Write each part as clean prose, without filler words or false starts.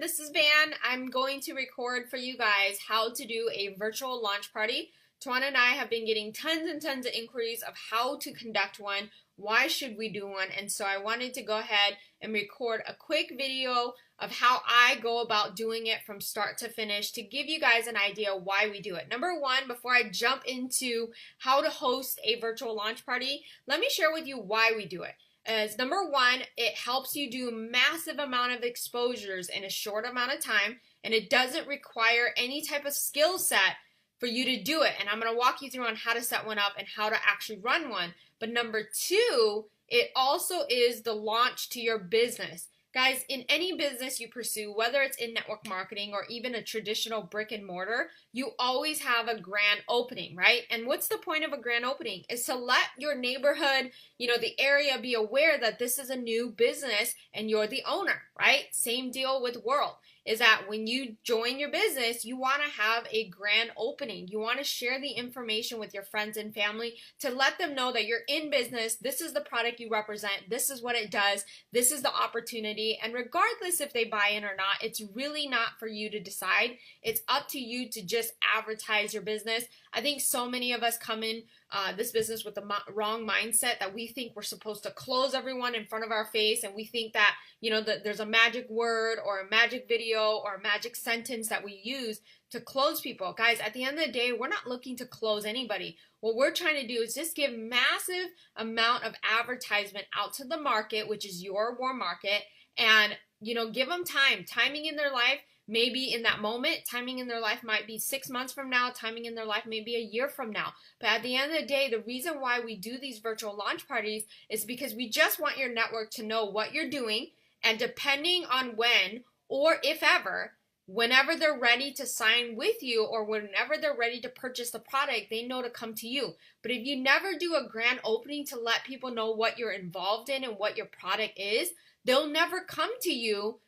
this is Van. I'm going to record for you guys how to do a virtual launch party. Tuan and I have been getting tons and tons of inquiries of how to conduct one, why should we do one, and so I wanted to go ahead and record a quick video of how I go about doing it from start to finish to give you guys an idea why we do it. Number one, before I jump into how to host a virtual launch party, let me share with you why we do it. As number one, it helps you do massive amount of exposures in a short amount of time, and it doesn't require any type of skill set for you to do it. And I'm going to walk you through on how to set one up and how to actually run one. But number two, it also is the launch to your business. Guys, in any business you pursue, whether it's in network marketing or even a traditional brick and mortar, you always have a grand opening, right? And what's the point of a grand opening? Is to let your neighborhood, the area be aware that this is a new business and you're the owner, right? Same deal with Whirl. Is that when you join your business, you want to have a grand opening. You want to share the information with your friends and family to let them know that you're in business. This is the product you represent. This is what it does. This is the opportunity. And regardless if they buy in or not, it's really not for you to decide. It's up to you to just advertise your business. I think so many of us come in this business with the wrong mindset that we think we're supposed to close everyone in front of our face, and we think that that there's a magic word or a magic video or a magic sentence that we use to close people. Guys, at the end of the day, we're not looking to close anybody. What we're trying to do is just give massive amount of advertisement out to the market, which is your warm market, and give them timing in their life. Maybe in that moment, timing in their life might be 6 months from now, timing in their life may be a year from now. But at the end of the day, the reason why we do these virtual launch parties is because we just want your network to know what you're doing, and depending on when or if ever, whenever they're ready to sign with you or whenever they're ready to purchase the product, they know to come to you. But if you never do a grand opening to let people know what you're involved in and what your product is, they'll never come to you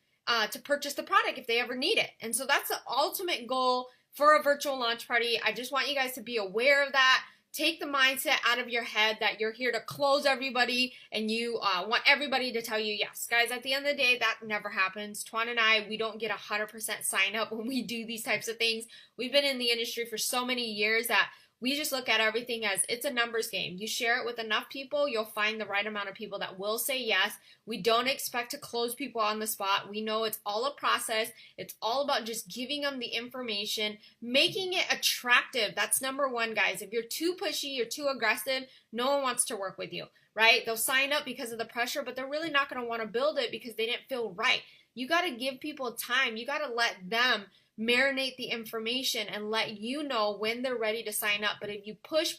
to purchase the product if they ever need it. And so that's the ultimate goal for a virtual launch party. I just want you guys to be aware of that. Take the mindset out of your head that you're here to close everybody and you want everybody to tell you yes. Guys, at the end of the day, that never happens. Tuan and I, we don't get 100% sign up when we do these types of things. We've been in the industry for so many years that we just look at everything as it's a numbers game. You share it with enough people, you'll find the right amount of people that will say yes. We don't expect to close people on the spot. We know it's all a process. It's all about just giving them the information, making it attractive. That's number one, guys. If you're too pushy, you're too aggressive, no one wants to work with you, right? They'll sign up because of the pressure, but they're really not going to want to build it because they didn't feel right. You got to give people time. You got to let them marinate the information and let you know when they're ready to sign up. But if you push,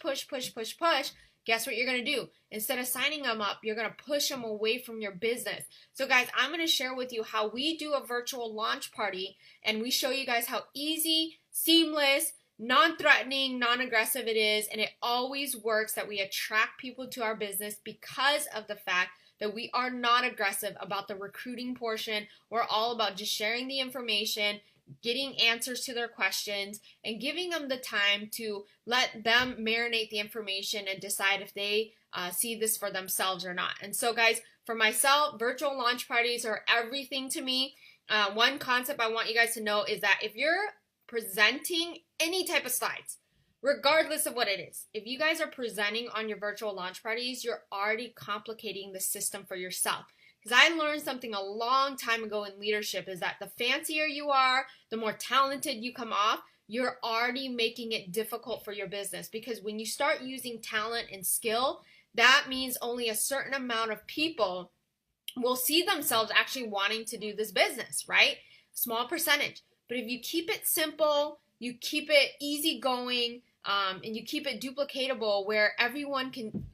guess what you're going to do? Instead of signing them up, you're going to push them away from your business. So guys, I'm going to share with you how we do a virtual launch party, and we show you guys how easy, seamless, non-threatening, non-aggressive it is, and it always works that we attract people to our business because of the fact that we are not aggressive about the recruiting portion. We're all about just sharing the information, getting answers to their questions, and giving them the time to let them marinate the information and decide if they see this for themselves or not. And so guys, for myself, virtual launch parties are everything to me. One concept I want you guys to know is that if you're presenting any type of slides, regardless of what it is, if you guys are presenting on your virtual launch parties, you're already complicating the system for yourself. Because I learned something a long time ago in leadership is that the fancier you are, the more talented you come off, you're already making it difficult for your business. Because when you start using talent and skill, that means only a certain amount of people will see themselves actually wanting to do this business, right? Small percentage. But if you keep it simple, you keep it easygoing, and you keep it duplicatable where everyone can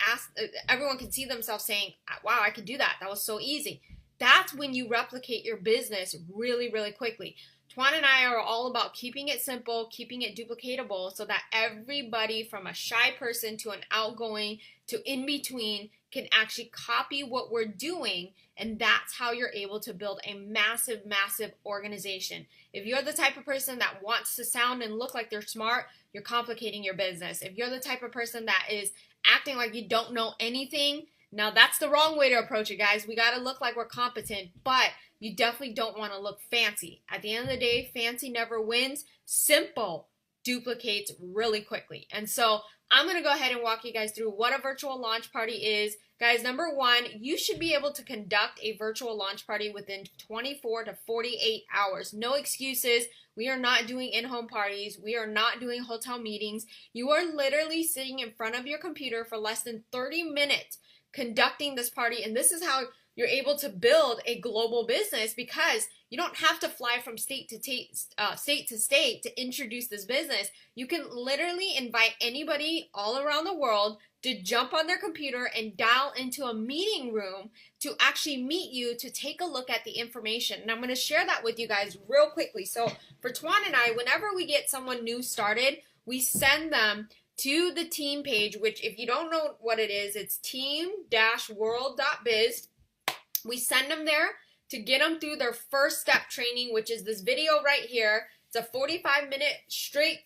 see themselves saying, wow, I could do that. That was so easy. That's when you replicate your business really, really quickly. Tuan and I are all about keeping it simple, keeping it duplicatable so that everybody from a shy person to an outgoing to in between can actually copy what we're doing, and that's how you're able to build a massive, massive organization. If you're the type of person that wants to sound and look like they're smart, you're complicating your business. If you're the type of person that is acting like you don't know anything, Now, that's the wrong way to approach it, guys. We got to look like we're competent, but you definitely don't want to look fancy. At the end of the day, fancy never wins. Simple duplicates really quickly. And so I'm going to go ahead and walk you guys through what a virtual launch party is. Guys, number one, you should be able to conduct a virtual launch party within 24 to 48 hours. No excuses. We are not doing in-home parties. We are not doing hotel meetings. You are literally sitting in front of your computer for less than 30 minutes conducting this party, and this is how you're able to build a global business, because you don't have to fly from state to state to introduce this business. You can literally invite anybody all around the world to jump on their computer and dial into a meeting room to actually meet you to take a look at the information. And I'm going to share that with you guys real quickly. So for Tuan and I, whenever we get someone new started, we send them to the team page, which if you don't know what it is, it's team-world.biz. We send them there to get them through their first step training, which is this video right here. It's a 45-minute straight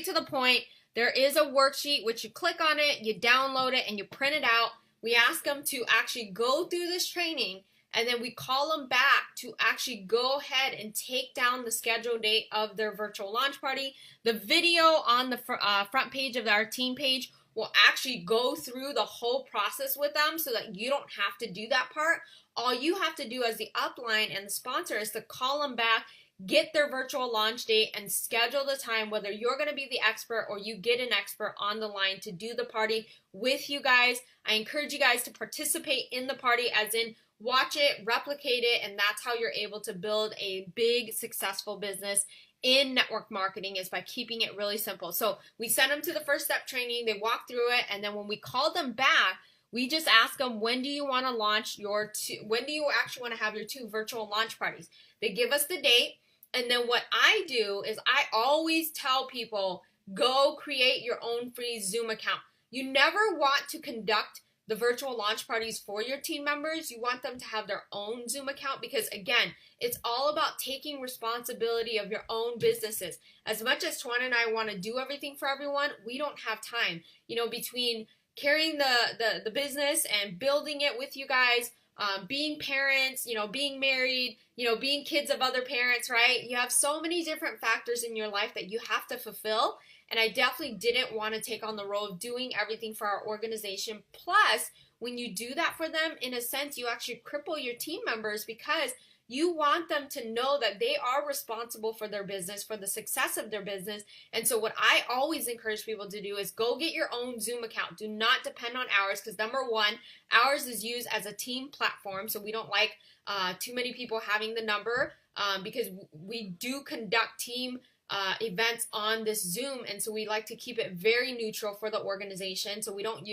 to the point. There is a worksheet which you click on it, you download it, and you print it out. We ask them to actually go through this training, and then we call them back to actually go ahead and take down the scheduled date of their virtual launch party. The video on the front page of our team page will actually go through the whole process with them so that you don't have to do that part. All you have to do as the upline and the sponsor is to call them back, get their virtual launch date, and schedule the time, whether you're going to be the expert or you get an expert on the line to do the party with you guys. I encourage you guys to participate in the party, as in watch it, replicate it, and that's how you're able to build a big, successful business in network marketing, is by keeping it really simple. So we send them to the first step training, they walk through it, and then when we call them back, we just ask them, when do you want to launch when do you actually want to have your 2 virtual launch parties? They give us the date, and then what I do is I always tell people, go create your own free Zoom account. You never want to conduct the virtual launch parties for your team members. You want them to have their own Zoom account, because again, it's all about taking responsibility of your own businesses. As much as Tuan and I want to do everything for everyone, we don't have time. You know, between carrying the business and building it with you guys, being parents, you know, being married, you know, being kids of other parents, right? You have so many different factors in your life that you have to fulfill. And I definitely didn't want to take on the role of doing everything for our organization. Plus, when you do that for them, in a sense, you actually cripple your team members, because you want them to know that they are responsible for their business, for the success of their business. And so what I always encourage people to do is go get your own Zoom account. Do not depend on ours, because number one, ours is used as a team platform. So we don't like too many people having the number, because we do conduct team events on this Zoom, and so we like to keep it very neutral for the organization. So we don't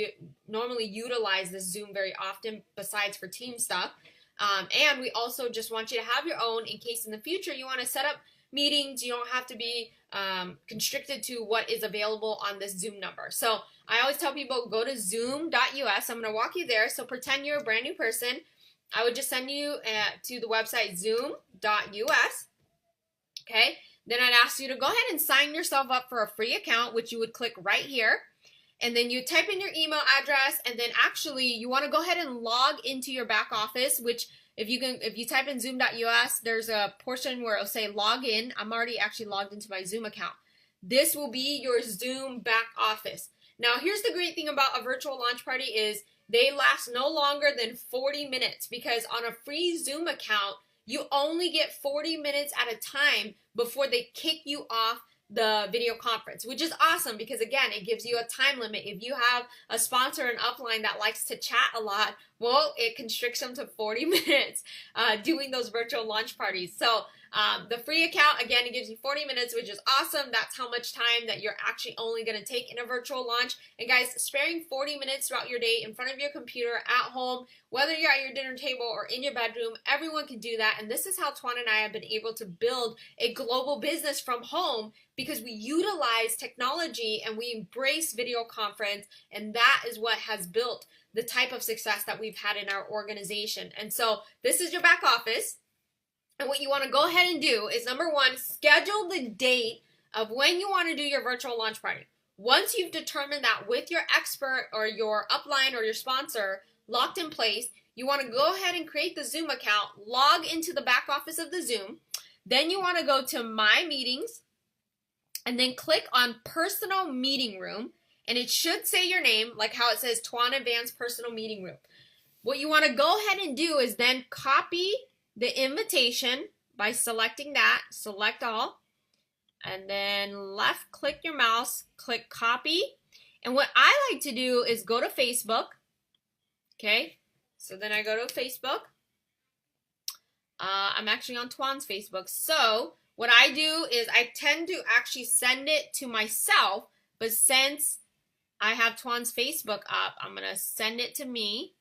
normally utilize this Zoom very often, besides for team stuff. And we also just want you to have your own, in case in the future you want to set up meetings. You don't have to be constricted to what is available on this Zoom number. So I always tell people, go to zoom.us. I'm going to walk you there. So pretend you're a brand new person. I would just send you to the website zoom.us. Okay. Then I'd ask you to go ahead and sign yourself up for a free account, which you would click right here. And then you type in your email address, and then actually you want to go ahead and log into your back office, which if you type in zoom.us, there's a portion where it'll say log in. I'm already actually logged into my Zoom account. This will be your Zoom back office. Now, here's the great thing about a virtual launch party is they last no longer than 40 minutes, because on a free Zoom account, you only get 40 minutes at a time before they kick you off the video conference, which is awesome, because again, it gives you a time limit. If you have a sponsor and upline that likes to chat a lot, well, it constricts them to 40 minutes doing those virtual launch parties. So the free account, again, it gives you 40 minutes, which is awesome. That's how much time that you're actually only going to take in a virtual launch. And guys, sparing 40 minutes throughout your day in front of your computer at home, whether you're at your dinner table or in your bedroom, everyone can do that. And this is how Tuan and I have been able to build a global business from home, because we utilize technology and we embrace video conference, and that is what has built the type of success that we've had in our organization. And so this is your back office. And what you want to go ahead and do is, number one, schedule the date of when you want to do your virtual launch party. Once you've determined that with your expert or your upline or your sponsor, locked in place. You want to go ahead and create the Zoom account, log into the back office of the Zoom. Then you want to go to My Meetings and then click on Personal Meeting Room. And it should say your name, like how it says Tawana Vance Personal Meeting Room. What you want to go ahead and do is then copy the invitation by selecting that, select all, and then left click your mouse, click copy. And what I like to do is go to Facebook. Okay, so then I go to Facebook. I'm actually on Twan's Facebook. So what I do is I tend to actually send it to myself, but since I have Twan's Facebook up, I'm going to send it to me.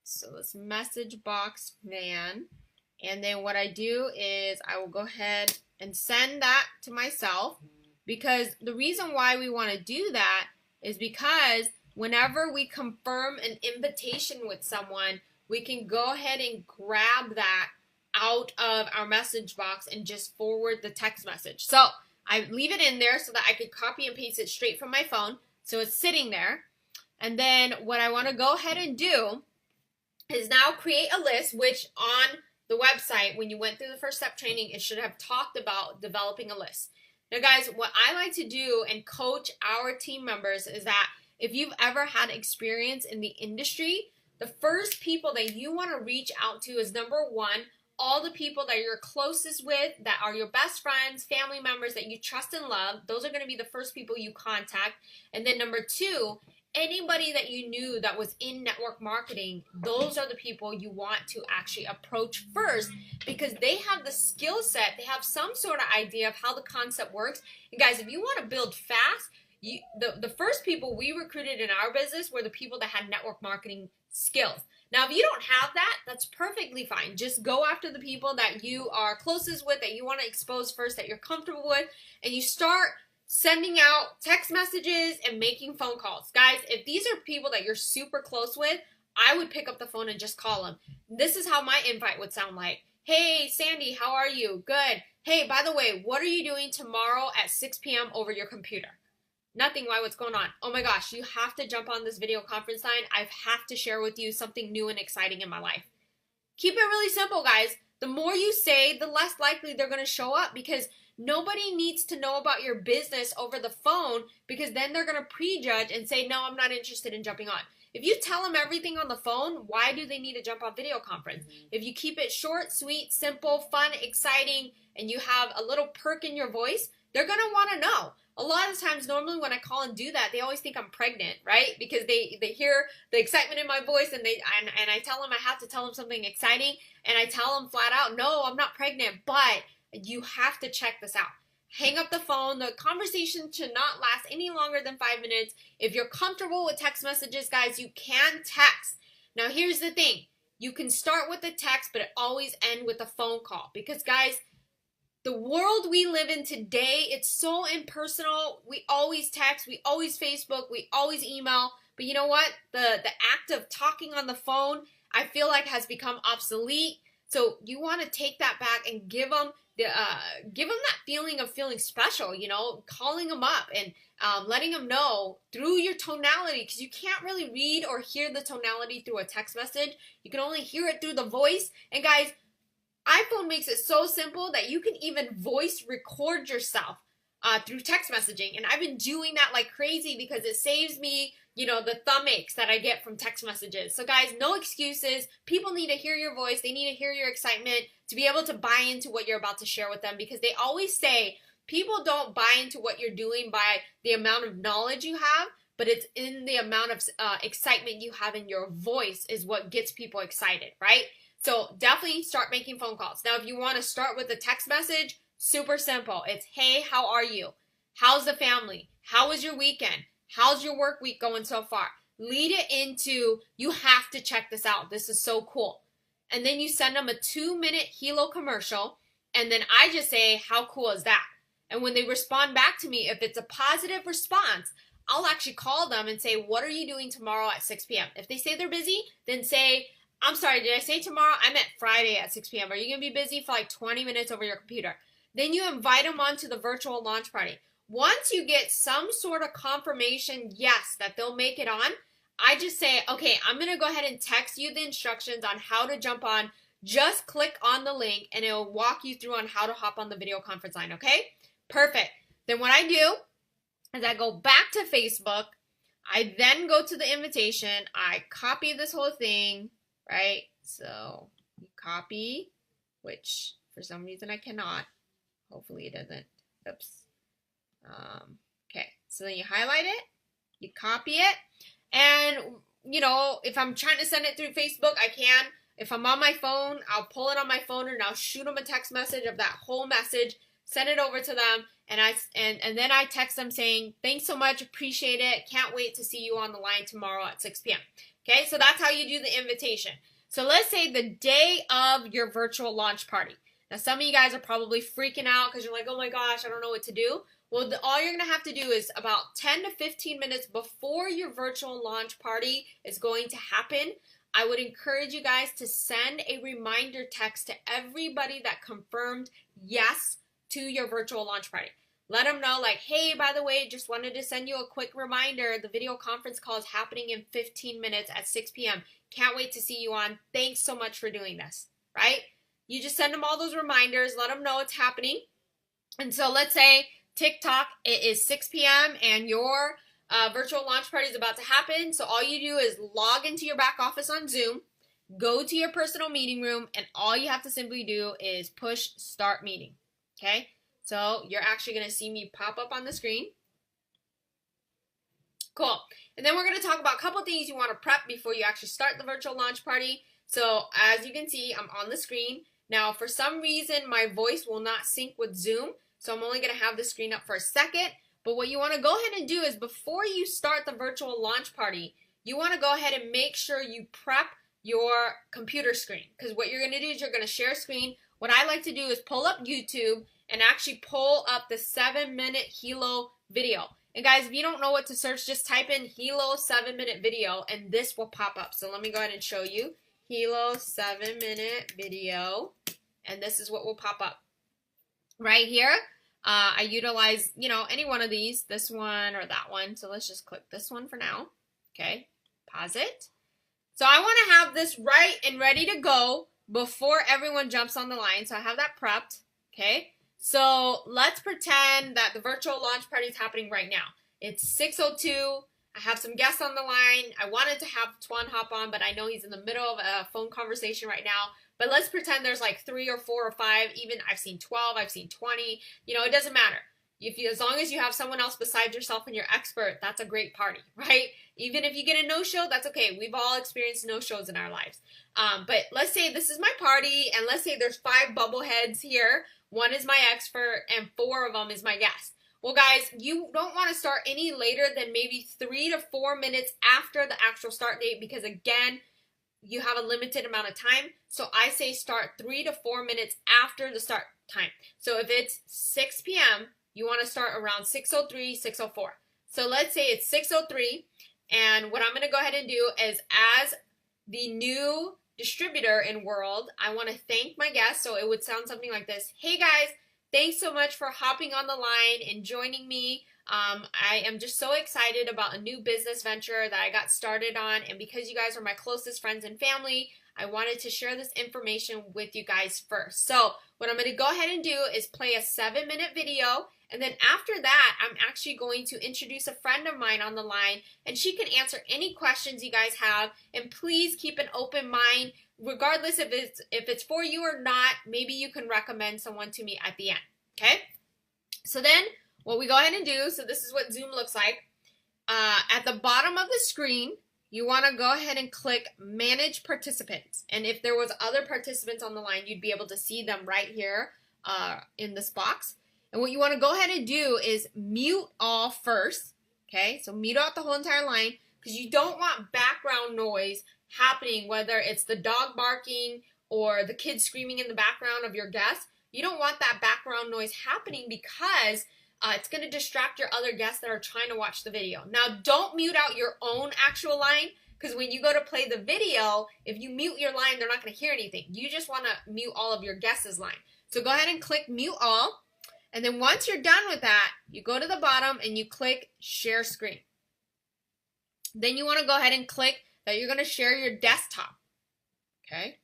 So this message box Van. And then what I do is I will go ahead and send that to myself, because the reason why we want to do that is because whenever we confirm an invitation with someone, we can go ahead and grab that out of our message box and just forward the text message. So I leave it in there so that I could copy and paste it straight from my phone. So it's sitting there. And then what I want to go ahead and do is now create a list, which on the website, when you went through the first step training, it should have talked about developing a list. Now guys, what I like to do and coach our team members is that if you've ever had experience in the industry, the first people that you want to reach out to is number one, all the people that you're closest with, that are your best friends, family members that you trust and love. Those are going to be the first people you contact. And then number two, anybody that you knew that was in network marketing, those are the people you want to actually approach first, because they have the skill set, they have some sort of idea of how the concept works. And guys, if you want to build fast, the first people we recruited in our business were the people that had network marketing skills. Now, if you don't have that, that's perfectly fine. Just go after the people that you are closest with, that you want to expose first, that you're comfortable with, and you start sending out text messages and making phone calls. Guys, if these are people that you're super close with, I would pick up the phone and just call them. This is how my invite would sound like. Hey, Sandy, how are you? Good. Hey, by the way, what are you doing tomorrow at 6 p.m. over your computer? Nothing. Why? What's going on? Oh my gosh, you have to jump on this video conference line. I have to share with you something new and exciting in my life. Keep it really simple, guys. The more you say, the less likely they're going to show up, because nobody needs to know about your business over the phone, because then they're going to prejudge and say, no, I'm not interested in jumping on. If you tell them everything on the phone, why do they need to jump on video conference? If you keep it short, sweet, simple, fun, exciting, and you have a little perk in your voice, they're going to want to know. A lot of times, normally when I call and do that, they always think I'm pregnant, right? Because they hear the excitement in my voice, and I tell them I have to tell them something exciting, and I tell them flat out, no, I'm not pregnant, but you have to check this out. Hang up the phone. The conversation should not last any longer than 5 minutes. If you're comfortable with text messages, guys, you can text. Now, here's the thing. You can start with the text, but it always end with a phone call, because, guys, the world we live in today, it's so impersonal. We always text, we always Facebook, we always email. But you know what? The act of talking on the phone, I feel like, has become obsolete. So you want to take that back and give them that feeling of feeling special, you know, calling them up and letting them know through your tonality, because you can't really read or hear the tonality through a text message. You can only hear it through the voice. And guys, iPhone makes it so simple that you can even voice record yourself through text messaging. And I've been doing that like crazy, because it saves me, you know, the thumb aches that I get from text messages. So guys, no excuses. People need to hear your voice. They need to hear your excitement to be able to buy into what you're about to share with them, because they always say people don't buy into what you're doing by the amount of knowledge you have, but it's in the amount of excitement you have in your voice is what gets people excited, right? So definitely start making phone calls. Now, if you want to start with a text message, super simple. It's, hey, how are you? How's the family? How was your weekend? How's your work week going so far? Lead it into, you have to check this out. This is so cool. And then you send them a 2-minute Hilo commercial. And then I just say, how cool is that? And when they respond back to me, if it's a positive response, I'll actually call them and say, what are you doing tomorrow at 6 p.m.? If they say they're busy, then say, I'm sorry, did I say tomorrow? I meant Friday at 6 p.m. Are you going to be busy for like 20 minutes over your computer? Then you invite them onto the virtual launch party. Once you get some sort of confirmation, yes, that they'll make it on, I just say, okay, I'm going to go ahead and text you the instructions on how to jump on. Just click on the link and it will walk you through on how to hop on the video conference line, okay? Perfect. Then what I do is I go back to Facebook. I then go to the invitation. I copy this whole thing, right? So you copy, which for some reason I cannot. Hopefully it doesn't. Oops. Okay, so then you highlight it, you copy it, and you know, if I'm trying to send it through Facebook, I can. If I'm on my phone, I'll pull it on my phone and I'll shoot them a text message of that whole message, send it over to them, and then I text them saying, thanks so much, appreciate it, can't wait to see you on the line tomorrow at 6 p.m. Okay, so that's how you do the invitation. So let's say the day of your virtual launch party. Now some of you guys are probably freaking out because you're like, oh my gosh, I don't know what to do. Well, all you're going to have to do is about 10 to 15 minutes before your virtual launch party is going to happen, I would encourage you guys to send a reminder text to everybody that confirmed yes to your virtual launch party. Let them know, like, hey, by the way, just wanted to send you a quick reminder. The video conference call is happening in 15 minutes at 6 p.m. Can't wait to see you on. Thanks so much for doing this, right? You just send them all those reminders. Let them know it's happening. And so let's say TikTok, it is 6 p.m. and your virtual launch party is about to happen. So all you do is log into your back office on Zoom, go to your personal meeting room, and all you have to simply do is push start meeting. Okay? So you're actually going to see me pop up on the screen. Cool. And then we're going to talk about a couple things you want to prep before you actually start the virtual launch party. So as you can see, I'm on the screen. Now, for some reason, my voice will not sync with Zoom. So I'm only going to have the screen up for a second. But what you want to go ahead and do is before you start the virtual launch party, you want to go ahead and make sure you prep your computer screen. Because what you're going to do is you're going to share screen. What I like to do is pull up YouTube and actually pull up the 7-minute Hilo video. And guys, if you don't know what to search, just type in Hilo 7-minute video and this will pop up. So let me go ahead and show you. Hilo 7-minute video. And this is what will pop up. Right here, I utilize, you know, any one of these, this one or that one. So let's just click this one for now. Okay, pause it. So I want to have this right and ready to go before everyone jumps on the line. So I have that prepped. Okay, so let's pretend that the virtual launch party is happening right now. It's 6:02. I have some guests on the line. I wanted to have Tuan hop on, but I know he's in the middle of a phone conversation right now. But let's pretend there's like 3 or 4 or 5, even I've seen 12, I've seen 20. You know, it doesn't matter. As long as you have someone else besides yourself and you're expert, that's a great party, right? Even if you get a no-show, that's okay. We've all experienced no-shows in our lives. But let's say this is my party, and let's say there's 5 bubbleheads here. 1 is my expert, and 4 of them is my guest. Well, guys, you don't want to start any later than maybe 3 to 4 minutes after the actual start date because, again, you have a limited amount of time. So I say start 3 to 4 minutes after the start time. So if it's 6 p.m., you want to start around 6:03, 6:04. So let's say it's 6:03, and what I'm going to go ahead and do is, as the new distributor in World, I want to thank my guests. So it would sound something like this. Hey guys, thanks so much for hopping on the line and joining me. I am just so excited about a new business venture that I got started on, and because you guys are my closest friends and family, I wanted to share this information with you guys first. So what I'm going to go ahead and do is play a 7-minute video, and then after that, I'm actually going to introduce a friend of mine on the line, and she can answer any questions you guys have, and please keep an open mind, regardless if it's for you or not. Maybe you can recommend someone to me at the end, okay? So then, what we go ahead and do, so this is what Zoom looks like. At the bottom of the screen, you want to go ahead and click Manage Participants. And if there was other participants on the line, you'd be able to see them right here in this box. And what you want to go ahead and do is mute all first. Okay, so mute out the whole entire line because you don't want background noise happening, whether it's the dog barking or the kids screaming in the background of your guests. You don't want that background noise happening because it's going to distract your other guests that are trying to watch the video. Now, don't mute out your own actual line, because when you go to play the video, if you mute your line, they're not going to hear anything. You just want to mute all of your guests' line. So go ahead and click Mute All. And then once you're done with that, you go to the bottom and you click Share Screen. Then you want to go ahead and click that you're going to share your desktop. Okay.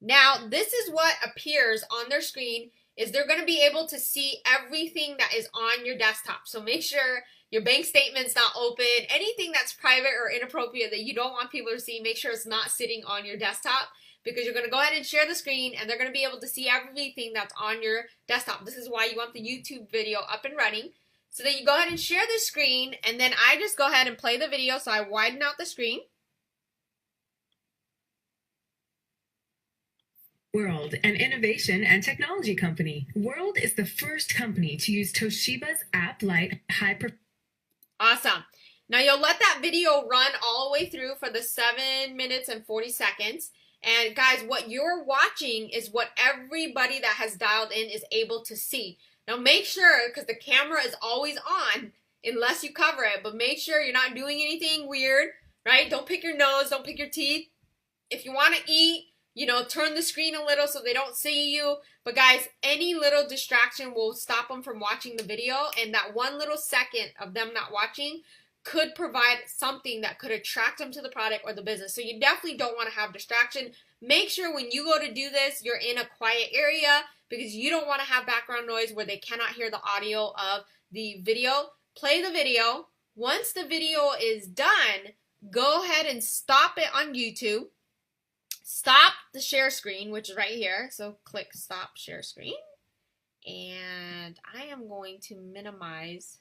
Now, this is what appears on their screen is they're going to be able to see everything that is on your desktop. So make sure your bank statement's not open. Anything that's private or inappropriate that you don't want people to see, make sure it's not sitting on your desktop, because you're going to go ahead and share the screen and they're going to be able to see everything that's on your desktop. This is why you want the YouTube video up and running. So then you go ahead and share the screen, and then I just go ahead and play the video. So I widen out the screen. World, an innovation and technology company. World is the first company to use Toshiba's App Lite Awesome. Now you'll let that video run all the way through for the 7 minutes and 40 seconds. And guys, what you're watching is what everybody that has dialed in is able to see. Now make sure, because the camera is always on unless you cover it, but make sure you're not doing anything weird, right? Don't pick your nose, don't pick your teeth. If you want to eat, you know, turn the screen a little so they don't see you. But guys, any little distraction will stop them from watching the video, and that 1 little second of them not watching could provide something that could attract them to the product or the business. So you definitely don't want to have distraction. Make sure when you go to do this, you're in a quiet area, because you don't want to have background noise where they cannot hear the audio of the video. Play the video. Once the video is done, go ahead and stop it on YouTube. Stop the share screen, which is right here. So click stop share screen. And I am going to minimize.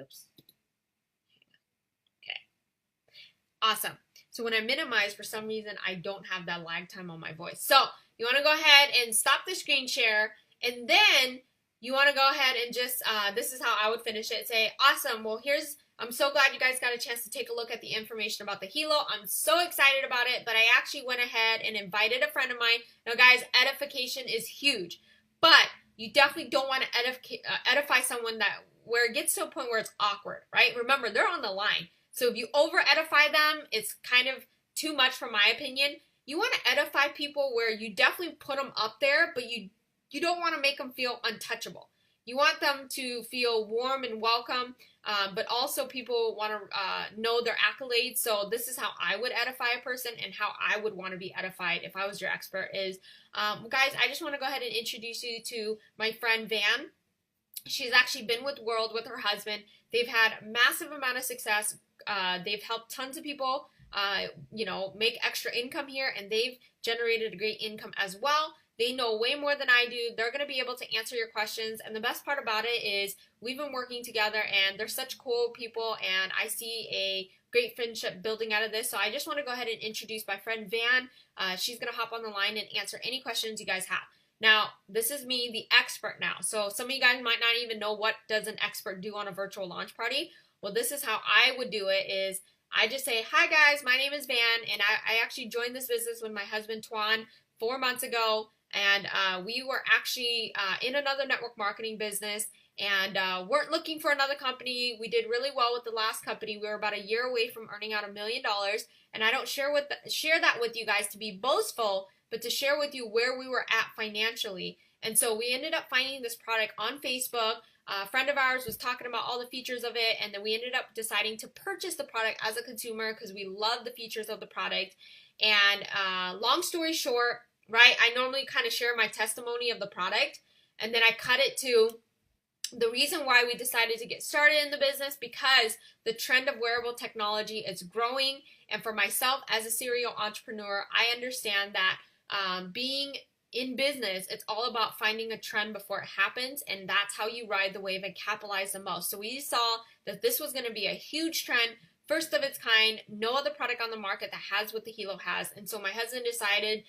Oops. Okay. Awesome. So when I minimize, for some reason, I don't have that lag time on my voice. So you want to go ahead and stop the screen share. And then you want to go ahead and just, this is how I would finish it. Say, awesome. Well, I'm so glad you guys got a chance to take a look at the information about the Hilo. I'm so excited about it, but I actually went ahead and invited a friend of mine. Now, guys, edification is huge, but you definitely don't want to edify someone where it gets to a point where it's awkward, right? Remember, they're on the line. So if you over edify them, it's kind of too much from my opinion. You want to edify people where you definitely put them up there, but you don't want to make them feel untouchable. You want them to feel warm and welcome, but also people want to know their accolades. So this is how I would edify a person and how I would want to be edified if I was your expert is, guys, I just want to go ahead and introduce you to my friend Van. She's actually been with World with her husband. They've had a massive amount of success. They've helped tons of people, make extra income here, and they've generated a great income as well. They know way more than I do. They're going to be able to answer your questions. And the best part about it is we've been working together, and they're such cool people, and I see a great friendship building out of this. So I just want to go ahead and introduce my friend Van. She's going to hop on the line and answer any questions you guys have. Now, this is me, the expert now. So some of you guys might not even know what does an expert do on a virtual launch party. Well, this is how I would do it is I just say, hi guys, my name is Van, and I actually joined this business with my husband Tuan 4 months ago. And we were actually in another network marketing business and weren't looking for another company. We did really well with the last company. We were about a year away from earning out $1 million. And I don't share that with you guys to be boastful, but to share with you where we were at financially. And so we ended up finding this product on Facebook. A friend of ours was talking about all the features of it, and then we ended up deciding to purchase the product as a consumer because we love the features of the product. And long story short, right, I normally kind of share my testimony of the product, and then I cut it to the reason why we decided to get started in the business, because the trend of wearable technology is growing. And for myself as a serial entrepreneur, I understand that being in business, it's all about finding a trend before it happens, and that's how you ride the wave and capitalize the most. So we saw that this was going to be a huge trend, first of its kind, no other product on the market that has what the Hilo has. And so my husband decided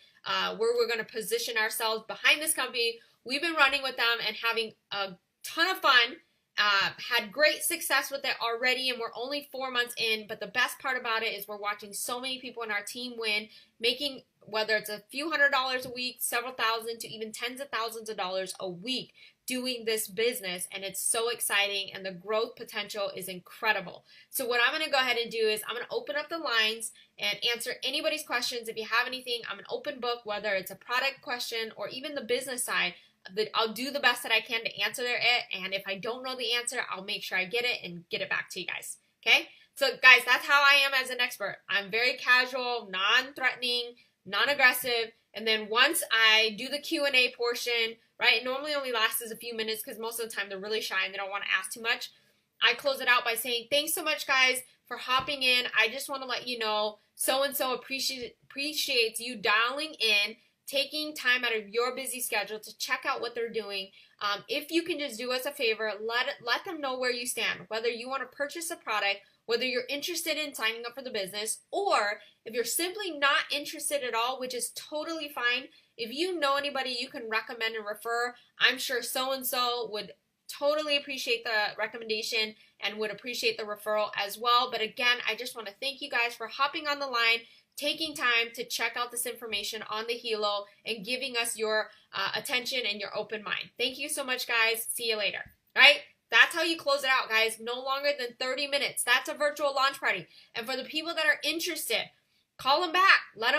where we're going to position ourselves behind this company. We've been running with them and having a ton of fun, had great success with it already, and we're only 4 months in. But the best part about it is we're watching so many people in our team win, making, whether it's a few $100s a week, several thousand, to even tens of thousands of dollars a week doing this business. And it's so exciting, and the growth potential is incredible. So what I'm going to go ahead and do is I'm going to open up the lines and answer anybody's questions. If you have anything, I'm an open book, whether it's a product question or even the business side. I'll do the best that I can to answer it, and if I don't know the answer, I'll make sure I get it and get it back to you guys. Okay? So guys, that's how I am as an expert. I'm very casual, non-threatening, non-aggressive, and then once I do the Q&A portion, right, it normally only lasts a few minutes because most of the time they're really shy and they don't want to ask too much. I close it out by saying, thanks so much, guys, for hopping in. I just want to let you know so-and-so appreciates you dialing in, taking time out of your busy schedule to check out what they're doing. If you can just do us a favor, let them know where you stand, whether you want to purchase a product, whether you're interested in signing up for the business, or if you're simply not interested at all, which is totally fine. If you know anybody you can recommend and refer, I'm sure so-and-so would totally appreciate the recommendation and would appreciate the referral as well. But again, I just want to thank you guys for hopping on the line, taking time to check out this information on the Helo, and giving us your attention and your open mind. Thank you so much, guys. See you later. All right? That's how you close it out, guys. No longer than 30 minutes. That's a virtual launch party. And for the people that are interested, call them back. Let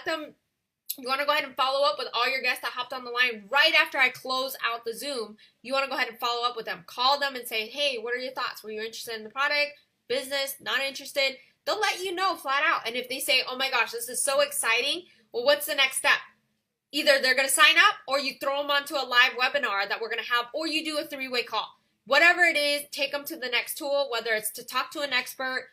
them. You want to go ahead and follow up with all your guests that hopped on the line right after I close out the Zoom. You want to go ahead and follow up with them. Call them and say, hey, what are your thoughts? Were you interested in the product, business, not interested? They'll let you know flat out. And if they say, oh my gosh, this is so exciting, well, what's the next step? Either they're going to sign up, or you throw them onto a live webinar that we're going to have, or you do a 3-way call. Whatever it is, take them to the next tool, whether it's to talk to an expert,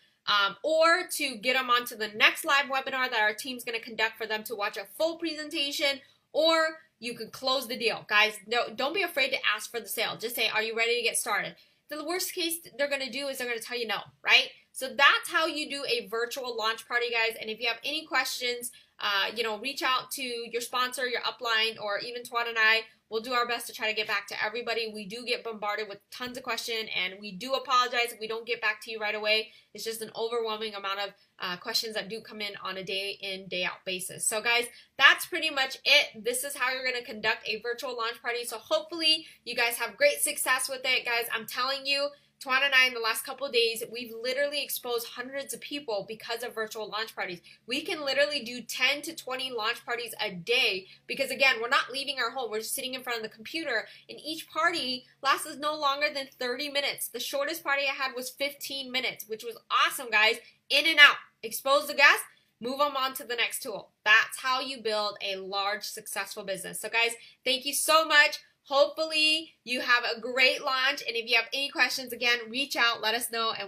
or to get them onto the next live webinar that our team's going to conduct for them to watch a full presentation, or you can close the deal. Guys, don't be afraid to ask for the sale. Just say, are you ready to get started? The worst case they're going to do is they're going to tell you no, right? So that's how you do a virtual launch party, guys. And if you have any questions, reach out to your sponsor, your upline, or even Tuan and I. We'll do our best to try to get back to everybody. We do get bombarded with tons of questions, and we do apologize if we don't get back to you right away. It's just an overwhelming amount of questions that do come in on a day in, day out basis. So guys, that's pretty much it. This is how you're going to conduct a virtual launch party. So hopefully you guys have great success with it. Guys, I'm telling you, Tuan and I, in the last couple of days, we've literally exposed hundreds of people because of virtual launch parties. We can literally do 10 to 20 launch parties a day because, again, we're not leaving our home. We're just sitting in front of the computer, and each party lasts no longer than 30 minutes. The shortest party I had was 15 minutes, which was awesome, guys. In and out. Expose the guests. Move them on to the next tool. That's how you build a large, successful business. So, guys, thank you so much. Hopefully you have a great launch, and if you have any questions, again, reach out, let us know. And